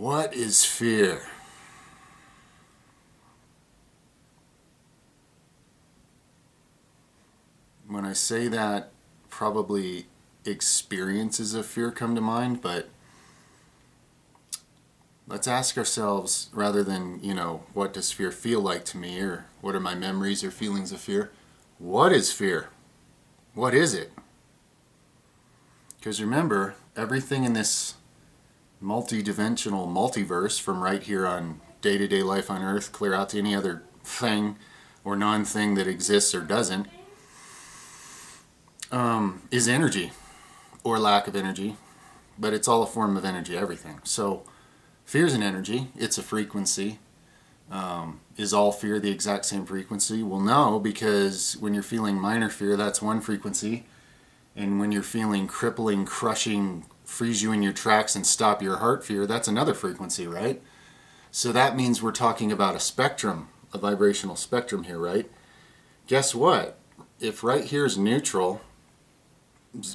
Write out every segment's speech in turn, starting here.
What is fear? When I say that, probably experiences of fear come to mind, but let's ask ourselves, rather than, what does fear feel like to me, or what are my memories or feelings of fear? What is fear? What is it? Because remember, everything in this multi-dimensional multiverse, from right here on day-to-day life on Earth, clear out to any other thing or non-thing that exists or doesn't, is energy or lack of energy, but it's all a form of energy, everything. So fear is an energy, it's a frequency. Is all fear the exact same frequency? Well, no, because when you're feeling minor fear, that's one frequency, and when you're feeling crippling, crushing, freeze you in your tracks and stop your heart fear, that's another frequency, right? So that means we're talking about a spectrum, a vibrational spectrum here, right? Guess what? If right here is neutral,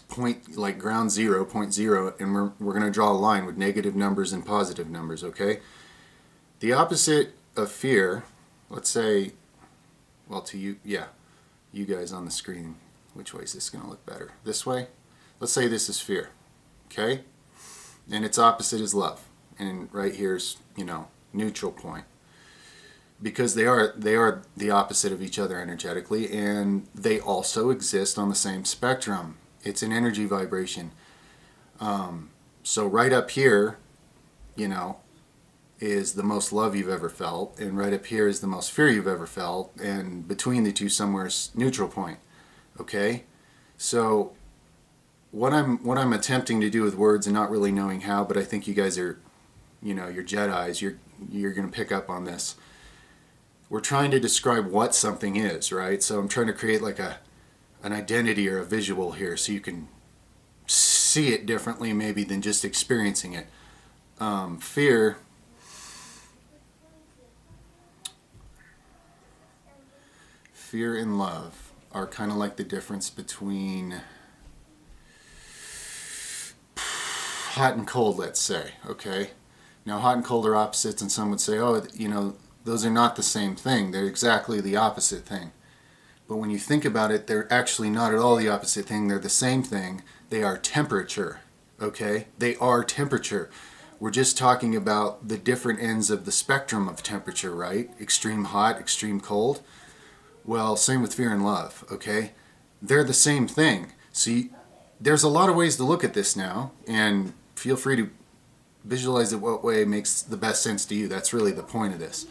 point like ground zero, point zero, and we're going to draw a line with negative numbers and positive numbers, okay? The opposite of fear, let's say, well, to you, yeah, you guys on the screen, which way is this going to look better? This way? Let's say this is fear, okay? And its opposite is love. And right here's, neutral point. Because they are the opposite of each other energetically, and they also exist on the same spectrum. It's an energy vibration. So right up here, is the most love you've ever felt, and right up here is the most fear you've ever felt, and between the two somewhere is neutral point. Okay? So what I'm attempting to do with words and not really knowing how, but I think you guys are, you're Jedis, you're going to pick up on this. We're trying to describe what something is, right? So I'm trying to create like an identity or a visual here so you can see it differently maybe than just experiencing it. Fear and love are kind of like the difference between hot and cold, let's say, okay? Now, hot and cold are opposites, and some would say, those are not the same thing. They're exactly the opposite thing. But when you think about it, they're actually not at all the opposite thing. They're the same thing. They are temperature, okay? They are temperature. We're just talking about the different ends of the spectrum of temperature, right? Extreme hot, extreme cold. Well, same with fear and love, okay? They're the same thing. See, there's a lot of ways to look at this now, and feel free to visualize it what way makes the best sense to you. That's really the point of this.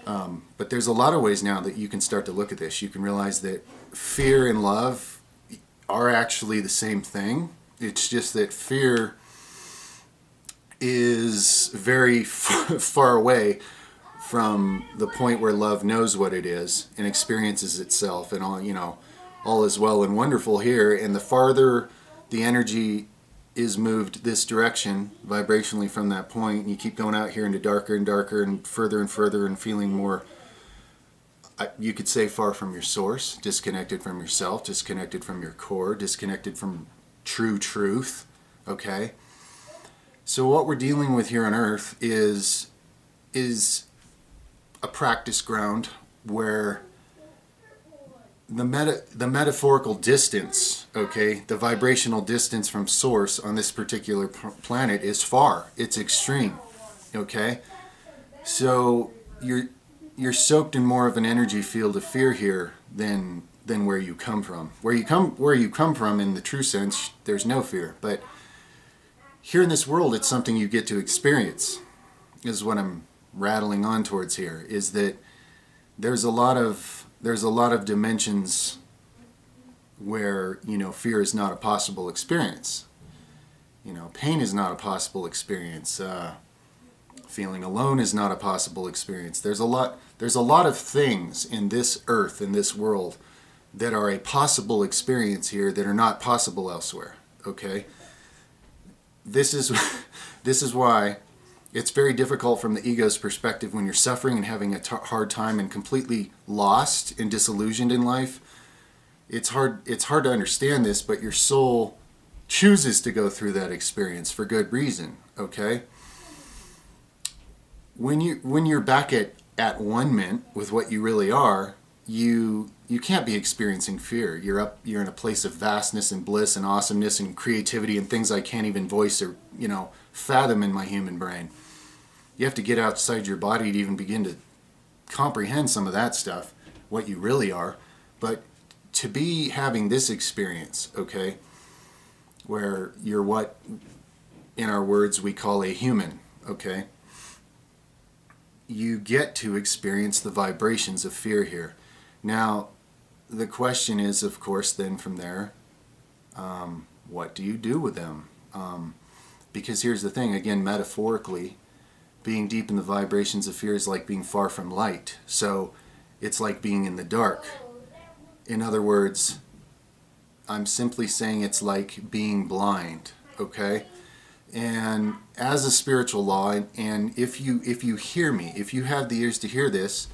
But there's a lot of ways now that you can start to look at this. You can realize that fear and love are actually the same thing. It's just that fear is very far away from the point where love knows what it is and experiences itself, and all is well and wonderful here. And the farther the energy is moved this direction vibrationally from that point, and you keep going out here into darker and darker and further and feeling more, you could say, far from your source, disconnected from yourself, disconnected from your core, disconnected from true truth, okay? So what we're dealing with here on Earth is a practice ground where the metaphorical distance, okay, the vibrational distance from source on this particular planet is far. It's extreme, okay? So you're soaked in more of an energy field of fear here than where you come from. Where you come from, in the true sense, there's no fear. But here in this world, it's something you get to experience. Is what I'm rattling on towards here. Is that there's a lot of dimensions where, fear is not a possible experience. Pain is not a possible experience. Feeling alone is not a possible experience. There's a lot of things in this earth, in this world, that are a possible experience here that are not possible elsewhere. Okay? This is why it's very difficult from the ego's perspective when you're suffering and having a hard time and completely lost and disillusioned in life. It's hard to understand this, but your soul chooses to go through that experience for good reason, okay? when you're back at one mint with what you really are, you can't be experiencing fear. You're in a place of vastness and bliss and awesomeness and creativity and things I can't even voice or fathom in my human brain. You have to get outside your body to even begin to comprehend some of that stuff, what you really are. But to be having this experience, okay, where you're what in our words we call a human, okay, you get to experience the vibrations of fear here. Now, the question is, of course, then from there, what do you do with them? Because here's the thing, again, metaphorically, being deep in the vibrations of fear is like being far from light. So it's like being in the dark. In other words, I'm simply saying it's like being blind, okay? And as a spiritual law, and if you hear me, if you have the ears to hear this,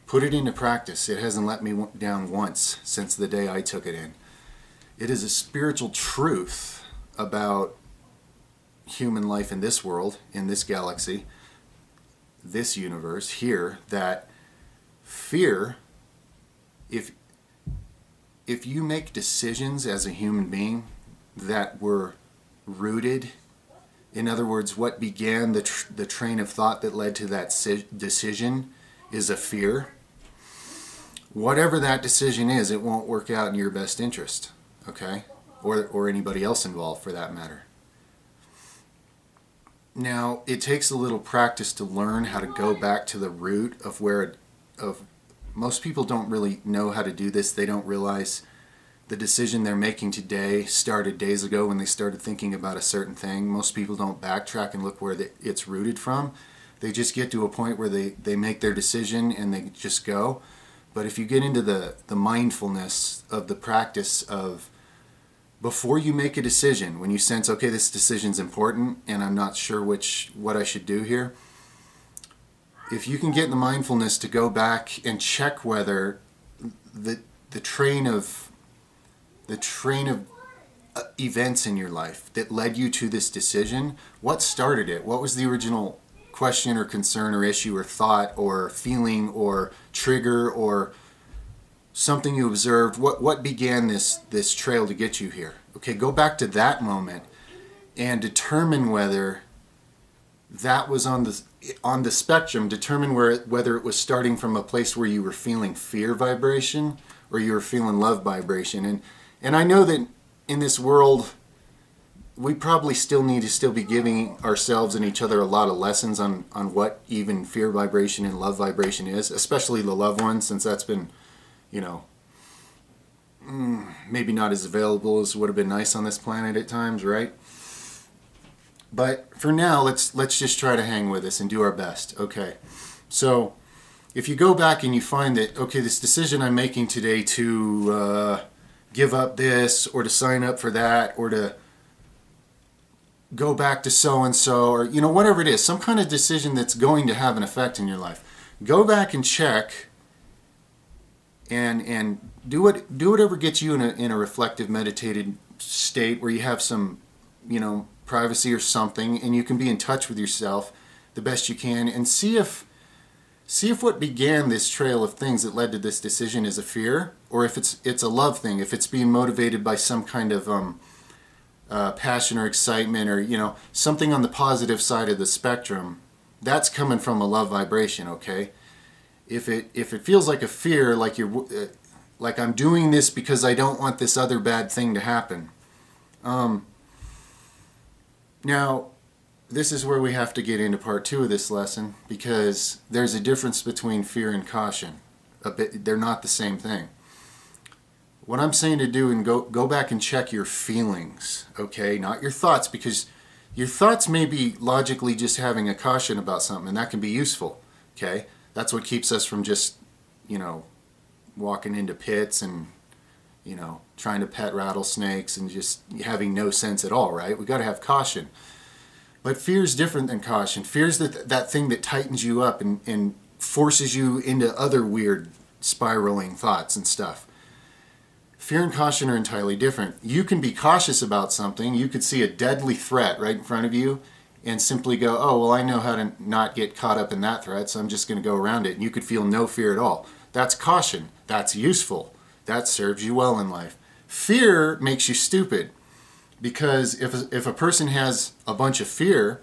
put it into practice. It hasn't let me down once since the day I took it in. It is a spiritual truth about human life in this world, in this galaxy, this universe here, that fear, if you make decisions as a human being that were rooted, in other words, what began the train of thought that led to that decision is a fear, whatever that decision is, it won't work out in your best interest, okay? Or anybody else involved for that matter. Now, it takes a little practice to learn how to go back to the root of most people don't really know how to do this. They don't realize the decision they're making today started days ago when they started thinking about a certain thing. Most people don't backtrack and look where it's rooted from. They just get to a point where they make their decision and they just go. But if you get into the mindfulness of the practice of, before you make a decision, when you sense, okay, this decision's important and I'm not sure what I should do here, if you can get in the mindfulness to go back and check whether the train of events in your life that led you to this decision, what started it? What was the original question or concern or issue or thought or feeling or trigger or something you observed? What began this trail to get you here? Okay, go back to that moment and determine whether that was on the spectrum. Determine whether it was starting from a place where you were feeling fear vibration or you were feeling love vibration. And I know that in this world, we probably still need to be giving ourselves and each other a lot of lessons on what even fear vibration and love vibration is, especially the love one, since that's been, maybe not as available as would have been nice on this planet at times, right? But for now, let's just try to hang with us and do our best. Okay, so if you go back and you find that, okay, this decision I'm making today to give up this or to sign up for that or to go back to so-and-so or, whatever it is, some kind of decision that's going to have an effect in your life, go back and check and do whatever gets you in a reflective, meditated state where you have some, privacy or something, and you can be in touch with yourself the best you can, and see if what began this trail of things that led to this decision is a fear, or if it's a love thing, if it's being motivated by some kind of passion or excitement or something on the positive side of the spectrum. That's coming from a love vibration, okay? If it feels like a fear, like like I'm doing this because I don't want this other bad thing to happen. Now, this is where we have to get into part 2 of this lesson, because there's a difference between fear and caution. They're not the same thing. What I'm saying to do, and go back and check your feelings, okay? Not your thoughts, because your thoughts may be logically just having a caution about something, and that can be useful, okay? That's what keeps us from just, walking into pits and, trying to pet rattlesnakes and just having no sense at all, right? We got to have caution. But fear is different than caution. Fear is that thing that tightens you up and forces you into other weird spiraling thoughts and stuff. Fear and caution are entirely different. You can be cautious about something. You could see a deadly threat right in front of you, and simply go, oh, well, I know how to not get caught up in that threat, so I'm just going to go around it. And you could feel no fear at all. That's caution. That's useful. That serves you well in life. Fear makes you stupid, because if a person has a bunch of fear,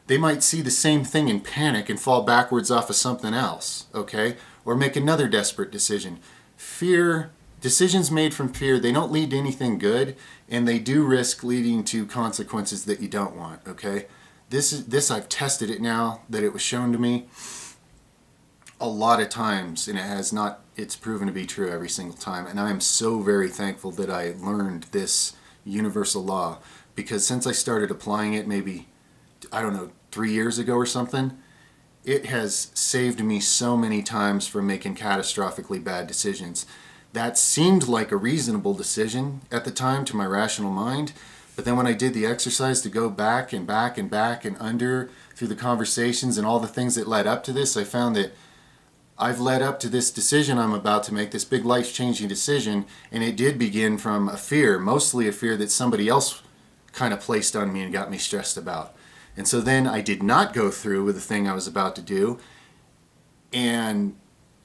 they might see the same thing and panic and fall backwards off of something else, okay? Or make another desperate decision. Fear, decisions made from fear, they don't lead to anything good, and they do risk leading to consequences that you don't want, okay? This I've tested it now that it was shown to me a lot of times, and it's proven to be true every single time. And I am so very thankful that I learned this universal law, because since I started applying it maybe, I don't know, 3 years ago or something, it has saved me so many times from making catastrophically bad decisions. That seemed like a reasonable decision at the time to my rational mind, but then when I did the exercise to go back and back and back and under through the conversations and all the things that led up to this, I found that I've led up to this decision I'm about to make, this big life-changing decision, and it did begin from a fear, mostly a fear that somebody else kind of placed on me and got me stressed about. And so then I did not go through with the thing I was about to do, and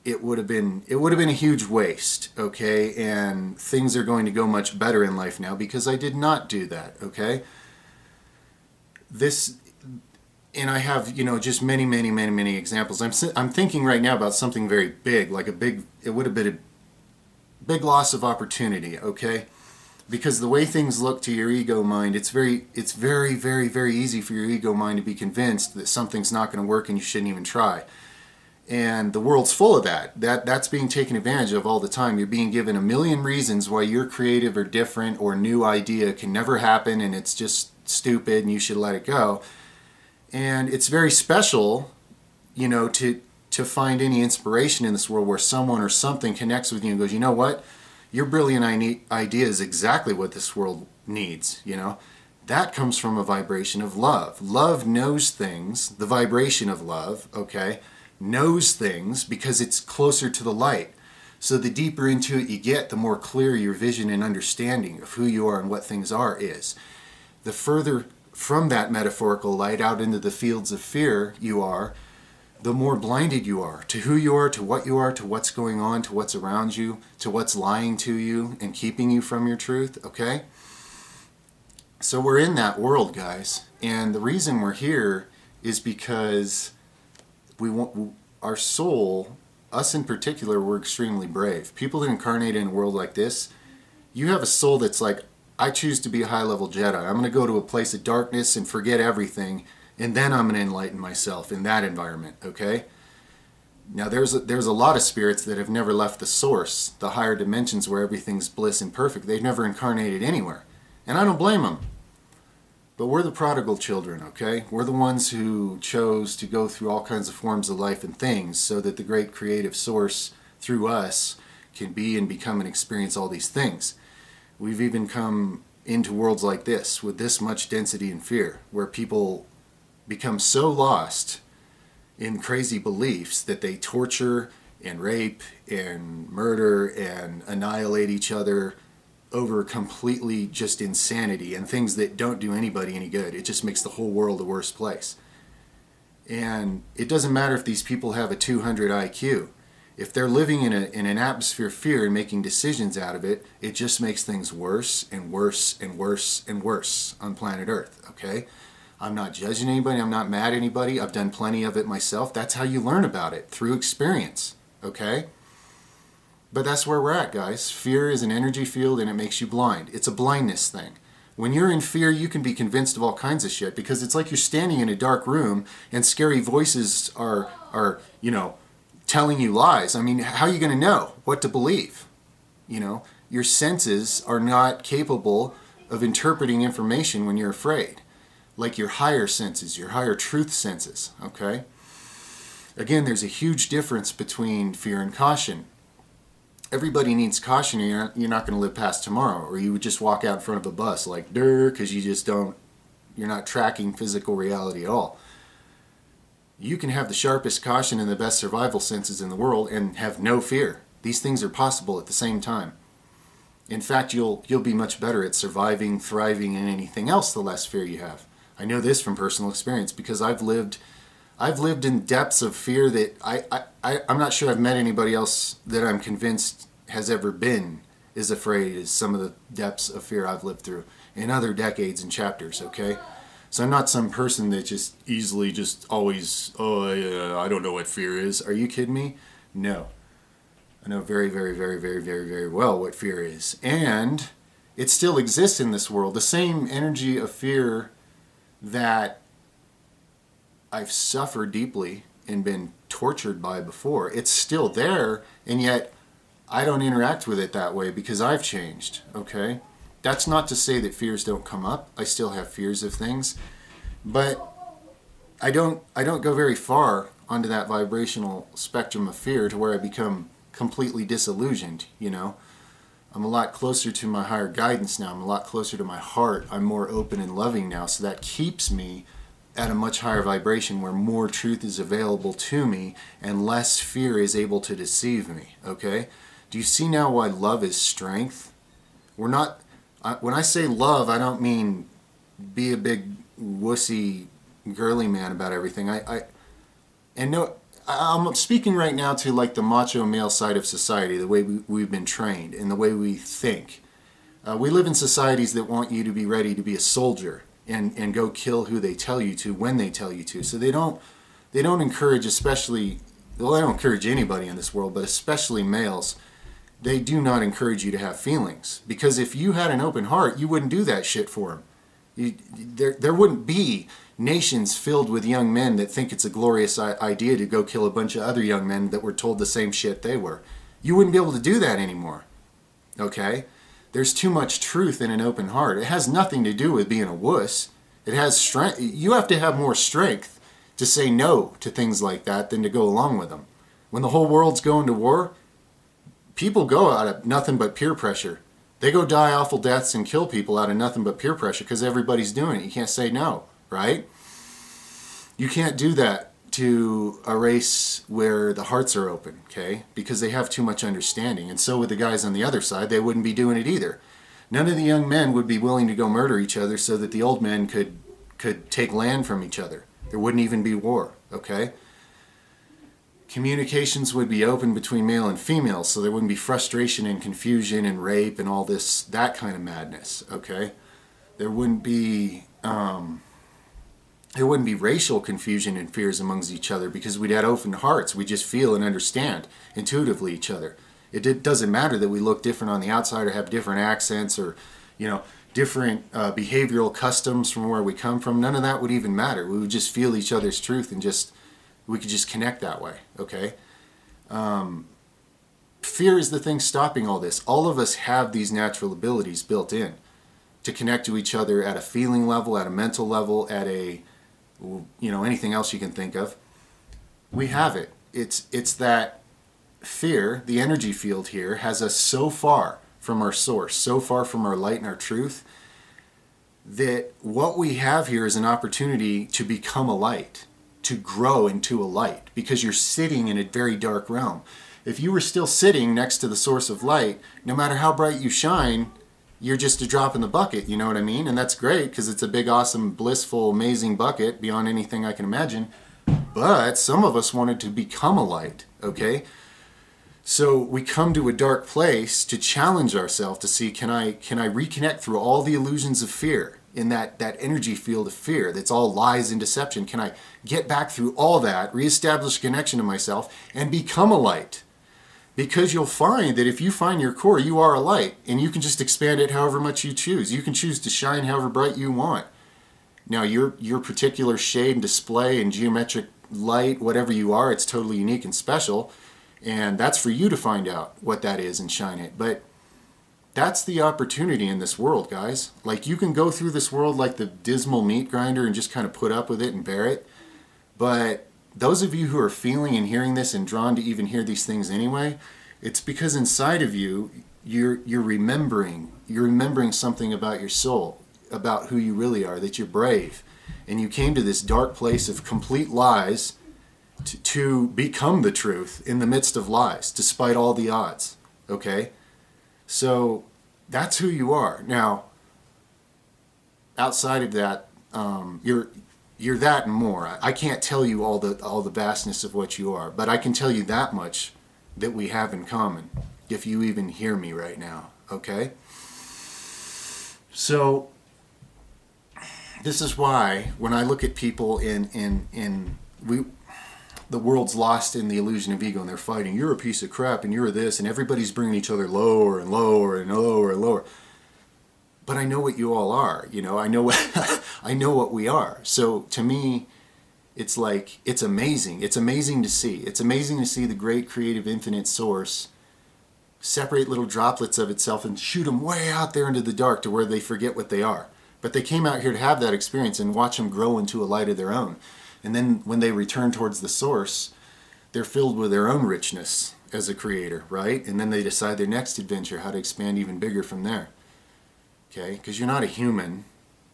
it would have been a huge waste, okay? And things are going to go much better in life now because I did not do that, okay? And I have, just many, many, many, many examples. I'm thinking right now about something very big, like it would have been a big loss of opportunity, okay? Because the way things look to your ego mind, it's very, very, very easy for your ego mind to be convinced that something's not going to work and you shouldn't even try. And the world's full of that. That's being taken advantage of all the time. You're being given a million reasons why your creative or different or new idea can never happen, and it's just stupid and you should let it go. And it's very special, to find any inspiration in this world where someone or something connects with you and goes, you know what? Your brilliant idea is exactly what this world needs, That comes from a vibration of love. Love knows things, the vibration of love, okay, knows things because it's closer to the light. So the deeper into it you get, the more clear your vision and understanding of who you are and what things are is. The further from that metaphorical light out into the fields of fear you are, the more blinded you are to who you are, to what's going on, to what's around you, to what's lying to you and keeping you from your truth, okay? So we're in that world, guys. And the reason we're here is because our soul, us in particular, we're extremely brave. People that incarnate in a world like this, you have a soul that's like, I choose to be a high-level Jedi. I'm going to go to a place of darkness and forget everything, and then I'm going to enlighten myself in that environment, okay? Now, there's a lot of spirits that have never left the source, the higher dimensions where everything's bliss and perfect. They've never incarnated anywhere, and I don't blame them. But we're the prodigal children, okay? We're the ones who chose to go through all kinds of forms of life and things so that the great creative source through us can be and become and experience all these things. We've even come into worlds like this with this much density and fear, where people become so lost in crazy beliefs that they torture and rape and murder and annihilate each other over completely just insanity and things that don't do anybody any good. It just makes the whole world a worse place. And it doesn't matter if these people have a 200 IQ. If they're living in an atmosphere of fear and making decisions out of it, it just makes things worse and worse and worse and worse on planet Earth, okay? I'm not judging anybody. I'm not mad at anybody. I've done plenty of it myself. That's how you learn about it, through experience, okay? But that's where we're at, guys. Fear is an energy field and it makes you blind. It's a blindness thing. When you're in fear, you can be convinced of all kinds of shit because it's like you're standing in a dark room and scary voices are telling you lies. I mean, how are you going to know what to believe? Your senses are not capable of interpreting information when you're afraid. Like your higher senses, your higher truth senses, okay? Again, there's a huge difference between fear and caution. Everybody needs caution, or you're not going to live past tomorrow, or you would just walk out in front of a bus like, because you're not tracking physical reality at all. You can have the sharpest caution and the best survival senses in the world and have no fear. These things are possible at the same time. In fact, you'll be much better at surviving, thriving, and anything else the less fear you have. I know this from personal experience because I've lived in depths of fear that I'm not sure I've met anybody else that I'm convinced has ever been as afraid as some of the depths of fear I've lived through in other decades and chapters, okay? So I'm not some person that just easily just always, I don't know what fear is. Are you kidding me? No. I know very, very, very, very, very, very well what fear is. And it still exists in this world. The same energy of fear that I've suffered deeply and been tortured by before, it's still there, and yet I don't interact with it that way because I've changed, okay? That's not to say that fears don't come up. I still have fears of things, but I don't go very far onto that vibrational spectrum of fear to where I become completely disillusioned, you know? I'm a lot closer to my higher guidance now. I'm a lot closer to my heart. I'm more open and loving now, so that keeps me at a much higher vibration where more truth is available to me and less fear is able to deceive me, okay? Do you see now why love is strength? We're not, when I say love, I don't mean be a big wussy girly man about everything. I'm speaking right now to like the macho male side of society, the way we've been trained and the way we think. We live in societies that want you to be ready to be a soldier and go kill who they tell you to when they tell you to. So they don't encourage, especially, well, they don't encourage anybody in this world, but especially males. They do not encourage you to have feelings, because if you had an open heart, you wouldn't do that shit for them. There wouldn't be nations filled with young men that think it's a glorious idea to go kill a bunch of other young men that were told the same shit they were. You wouldn't be able to do that anymore. Okay? There's too much truth in an open heart. It has nothing to do with being a wuss. It has strength. You have to have more strength to say no to things like that than to go along with them. When the whole world's going to war, people go out of nothing but peer pressure. They go die awful deaths and kill people out of nothing but peer pressure because everybody's doing it. You can't say no, right? You can't do that to a race where the hearts are open, okay? Because they have too much understanding. And so with the guys on the other side, they wouldn't be doing it either. None of the young men would be willing to go murder each other so that the old men could take land from each other. There wouldn't even be war, okay? Communications would be open between male and female, so there wouldn't be frustration and confusion and rape and all this, that kind of madness, okay? There wouldn't be racial confusion and fears amongst each other because we'd have open hearts. We just feel and understand intuitively each other. It doesn't matter that we look different on the outside or have different accents or, you know, different behavioral customs from where we come from. None of that would even matter. We would just feel each other's truth and we could just connect that way, okay? Fear is the thing stopping all this. All of us have these natural abilities built in to connect to each other at a feeling level, at a mental level, at a, you know, anything else you can think of. We have it. It's that fear, the energy field here, has us so far from our source, so far from our light and our truth, that what we have here is an opportunity to become a light, to grow into a light, because you're sitting in a very dark realm. If you were still sitting next to the source of light, no matter how bright you shine, you're just a drop in the bucket, you know what I mean? And that's great because it's a big, awesome, blissful, amazing bucket beyond anything I can imagine. But some of us wanted to become a light, okay? So we come to a dark place to challenge ourselves to see, can I reconnect through all the illusions of fear in that energy field of fear that's all lies and deception? Can I get back through all that, reestablish connection to myself, and become a light? Because you'll find that if you find your core, you are a light, and you can just expand it however much you choose. You can choose to shine however bright you want. Now, your particular shade and display and geometric light, whatever you are, it's totally unique and special, and that's for you to find out what that is and shine it. But that's the opportunity in this world, guys. Like, you can go through this world like the dismal meat grinder and just kind of put up with it and bear it, but those of you who are feeling and hearing this and drawn to even hear these things anyway, it's because inside of you, you're remembering something about your soul, about who you really are, that you're brave. And you came to this dark place of complete lies to become the truth in the midst of lies, despite all the odds, okay? So that's who you are. Now, outside of that, You're that and more. I can't tell you all the vastness of what you are, but I can tell you that much that we have in common, if you even hear me right now, okay? So this is why when I look at people the world's lost in the illusion of ego and they're fighting, you're a piece of crap and you're this, and everybody's bringing each other lower and lower and lower and lower. But I know what you all are, I know what I know what we are. So to me, it's like, it's amazing. It's amazing to see. It's amazing to see the great creative infinite source separate little droplets of itself and shoot them way out there into the dark to where they forget what they are. But they came out here to have that experience and watch them grow into a light of their own. And then when they return towards the source, they're filled with their own richness as a creator, right? And then they decide their next adventure, how to expand even bigger from there. Okay? Because you're not a human,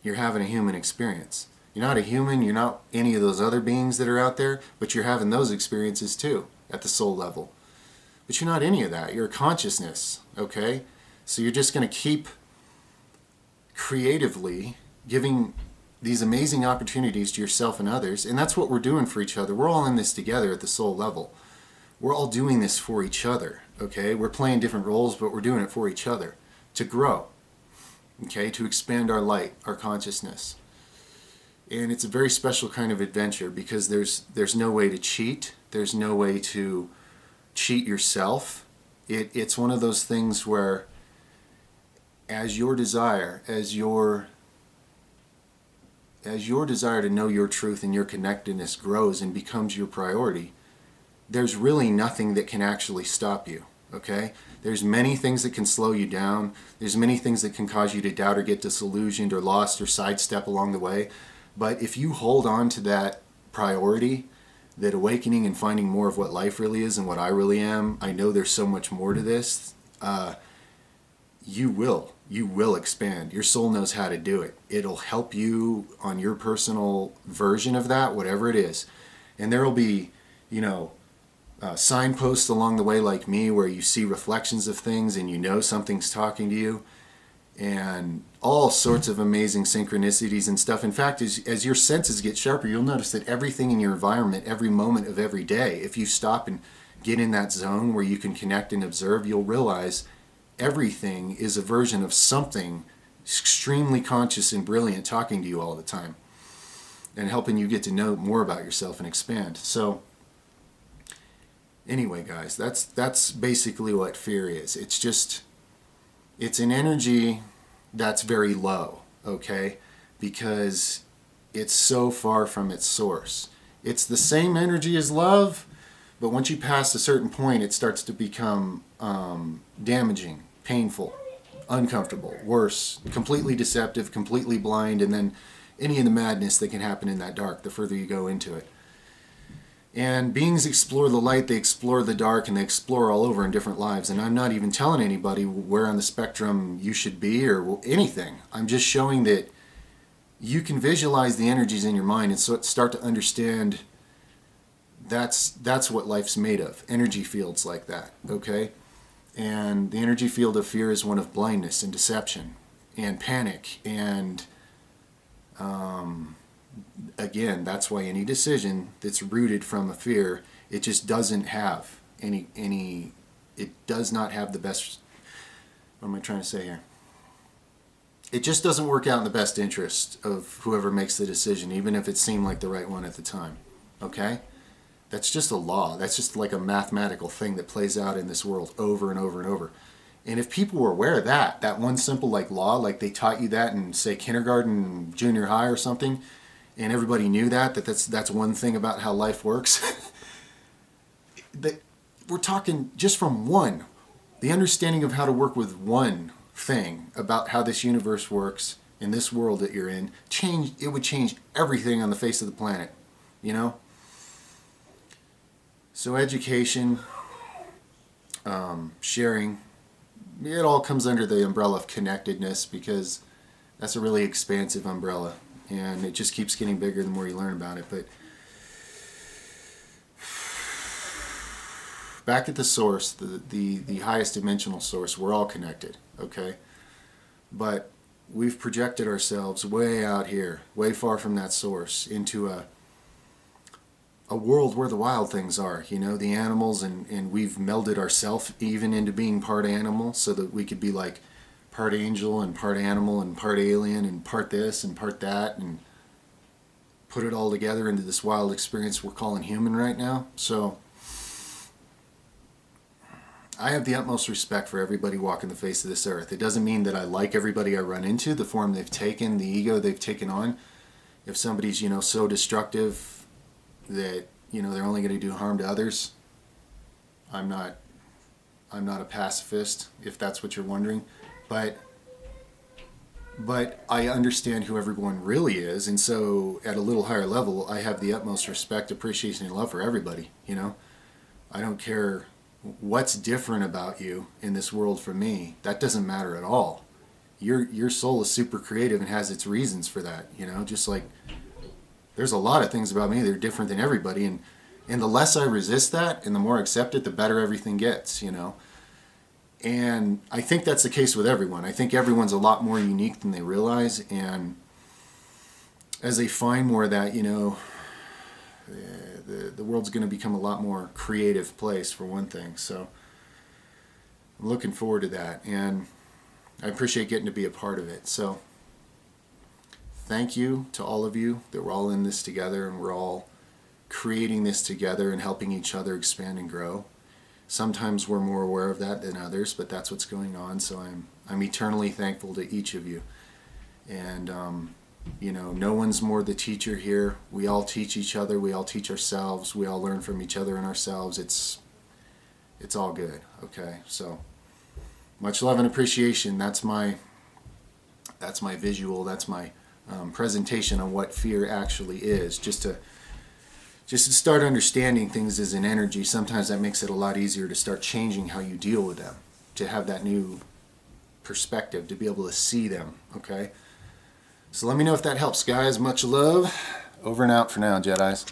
you're having a human experience. You're not a human, you're not any of those other beings that are out there, but you're having those experiences too, at the soul level. But you're not any of that, you're a consciousness, okay? So you're just going to keep creatively giving these amazing opportunities to yourself and others, and that's what we're doing for each other. We're all in this together at the soul level. We're all doing this for each other, okay? We're playing different roles, but we're doing it for each other, to grow, okay? To expand our light, our consciousness. And it's a very special kind of adventure because there's no way to cheat. There's no way to cheat yourself. It's one of those things where as your desire to know your truth and your connectedness grows and becomes your priority, there's really nothing that can actually stop you, okay? There's many things that can slow you down. There's many things that can cause you to doubt or get disillusioned or lost or sidestep along the way. But if you hold on to that priority, that awakening and finding more of what life really is and what I really am, I know there's so much more to this, you will expand. Your soul knows how to do it. It'll help you on your personal version of that, whatever it is. And there will be, signposts along the way like me where you see reflections of things and something's talking to you. And all sorts of amazing synchronicities and stuff. In fact, as your senses get sharper, you'll notice that everything in your environment, every moment of every day, if you stop and get in that zone where you can connect and observe, you'll realize everything is a version of something extremely conscious and brilliant talking to you all the time and helping you get to know more about yourself and expand. So anyway, guys, that's basically what fear is. It's an energy that's very low, okay? Because it's so far from its source. It's the same energy as love, but once you pass a certain point, it starts to become damaging, painful, uncomfortable, worse, completely deceptive, completely blind, and then any of the madness that can happen in that dark the further you go into it. And beings explore the light, they explore the dark, and they explore all over in different lives. And I'm not even telling anybody where on the spectrum you should be or anything. I'm just showing that you can visualize the energies in your mind and so start to understand that's what life's made of. Energy fields like that, okay? And the energy field of fear is one of blindness and deception and panic and again, that's why any decision that's rooted from a fear, it just doesn't have it does not have the best, what am I trying to say here? It just doesn't work out in the best interest of whoever makes the decision, even if it seemed like the right one at the time, okay? That's just a law. That's just like a mathematical thing that plays out in this world over and over and over. And if people were aware of that one simple law, like they taught you that in, say, kindergarten, junior high or something, and everybody knew that's one thing about how life works, that we're talking just from the understanding of how to work with one thing about how this universe works in this world that you're in, it would change everything on the face of the planet, So education, sharing, it all comes under the umbrella of connectedness because that's a really expansive umbrella and it just keeps getting bigger the more you learn about it. But back at the source, the highest dimensional source, we're all connected, okay? But we've projected ourselves way out here, way far from that source, into a world where the wild things are, you know, the animals, and we've melded ourselves even into being part animal so that we could be like part angel and part animal and part alien and part this and part that, and put it all together into this wild experience we're calling human right now. So I have the utmost respect for everybody walking the face of this earth. It doesn't mean that I like everybody I run into, the form they've taken, the ego they've taken on. If somebody's, you know, so destructive that, you know, they're only going to do harm to others, I'm not a pacifist, if that's what you're wondering. But I understand who everyone really is, and so at a little higher level, I have the utmost respect, appreciation, and love for everybody, you know? I don't care what's different about you in this world from me. That doesn't matter at all. Your soul is super creative and has its reasons for that, you know? Just like there's a lot of things about me that are different than everybody, and the less I resist that and the more I accept it, the better everything gets, you know? And I think that's the case with everyone. I think everyone's a lot more unique than they realize, and as they find more of that, you know, the world's going to become a lot more creative place, for one thing. So I'm looking forward to that, and I appreciate getting to be a part of it. So thank you to all of you that we're all in this together, and we're all creating this together and helping each other expand and grow. Sometimes we're more aware of that than others, but that's what's going on. So I'm eternally thankful to each of you. And you know, no one's more the teacher here. We all teach each other. We all teach ourselves. We all learn from each other and ourselves. It's all good. Okay. So much love and appreciation. That's my visual. That's my presentation on what fear actually is. Just to start understanding things as an energy, sometimes that makes it a lot easier to start changing how you deal with them, to have that new perspective, to be able to see them, okay? So let me know if that helps, guys. Much love. Over and out for now, Jedis.